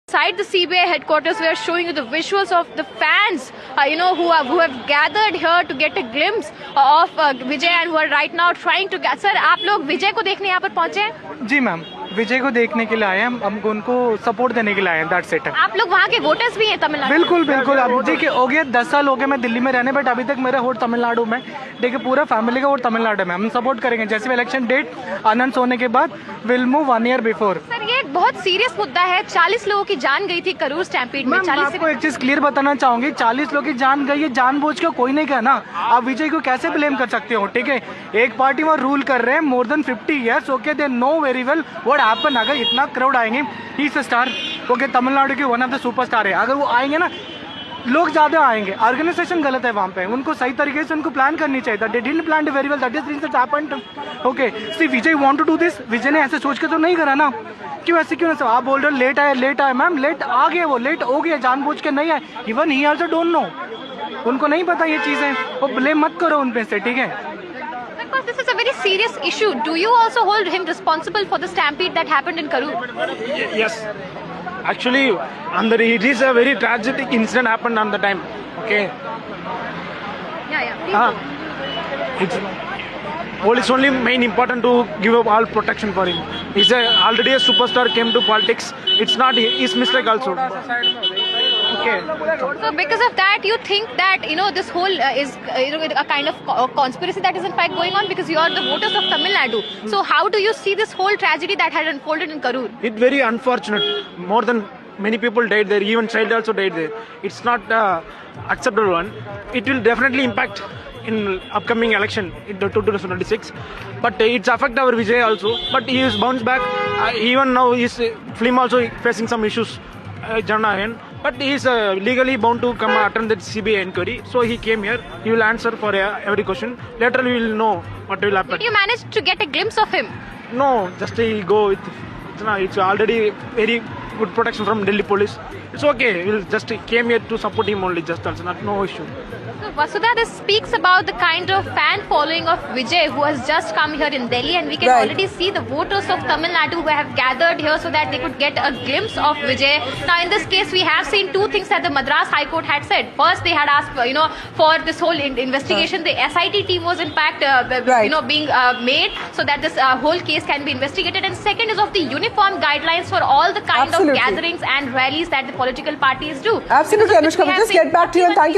Inside the CBI headquarters, we are showing you the visuals of the fans, who have gathered here to get a glimpse of Vijay and who are right now trying to get. Sir, आप लोग विजय को देखने यहाँ पर पहुँचे हैं? जी ma'am, विजय को देखने के लिए आए हैं हम उनको सपोर्ट देने के लिए आए हैं, दैट्स इट। आप लोग वहाँ के वोटर्स भी हैं तमिलनाडु? बिल्कुल बिल्कुल। अब देखिए हो गया 10 साल हो गए मैं दिल्ली में रहने, बट अभी तक मेरा वोट तमिलनाडु में। देखिए पूरा फैमिली का वोट तमिलनाडु में, हम सपोर्ट करेंगे। जैसे इलेक्शन डेट अनाउंस होने के बाद will move 1 year before. Sir, ये एक बहुत सीरियस मुद्दा है। 40 लोगों की जान गई थी करूर स्टैम्पीड में। मैं आपको एक चीज क्लियर बताना चाहूंगी, 40 लोगों की जान गई है, जानबूझ के कोई नहीं कहा ना। आप विजय को कैसे ब्लेम कर सकते हो? ठीक है, एक पार्टी वहाँ रूल कर रहे हैं more than 50 years. Okay, they know very well what happen. अगर इतना क्राउड आएंगे, he is a star. Okay, Tamil Nadu के वन ऑफ द सुपरस्टार है। अगर वो आएंगे ना, लोग ज्यादा आएंगे। ऑर्गेनाइजेशन गलत है वहाँ पे, उनको सही तरीके से उनको प्लान करनी चाहिए था। They didn't plan very well, that is reason that happened. Okay, see Vijay want to do this. Vijay ने ऐसे सोच के तो नहीं करा ना। क्यों ऐसे क्यों? आप बोल रहे हो लेट आए मैम, लेट आ गए, वो लेट हो गया, जानबूझ के नहीं आए। Even he also don't know, उनको नहीं पता ये चीजें। वो ब्लेम मत करो उन पे से, ठीक है? Because this is a very serious issue. Do you also hold him responsible for the stampede that happened in Karur? Yes, actually, it is a very tragic incident happened on the time. Okay. Yeah. Please go. It's police only main important to give up all protection for him. He's already a superstar, came to politics. It's not his mistake also. Okay. So because of that, you think that this whole is a kind of conspiracy that is in fact going on, because you are the voters of Tamil Nadu. So how do you see this whole tragedy that had unfolded in Karur? It's very unfortunate. More than many people died there. Even child also died there. It's not acceptable one. It will definitely impact in upcoming election in the 2026. But it's affect our Vijay also. But he is bounced back. Even now his film also facing some issues. Jannahan. But he is legally bound to come attend the CBI inquiry. So he came here. He will answer for every question. Later we will know what will happen. Did you manage to get a glimpse of him? No, just he go with. It's already very good protection from Delhi police. It's okay. We'll just came here to support him only. Just also not no issue. So Vasudha, this speaks about the kind of fan following of Vijay who has just come here in Delhi, and we can already see the voters of Tamil Nadu who have gathered here so that they could get a glimpse of Vijay. Now in this case, we have seen two things that the Madras High Court had said. First, they had asked for this whole investigation. The SIT team was in fact being made so that this whole case can be investigated. And second is of the uniform guidelines for all the kind of gatherings and rallies that the political parties do. Absolutely, Anushka. We'll just get back to you and thank you.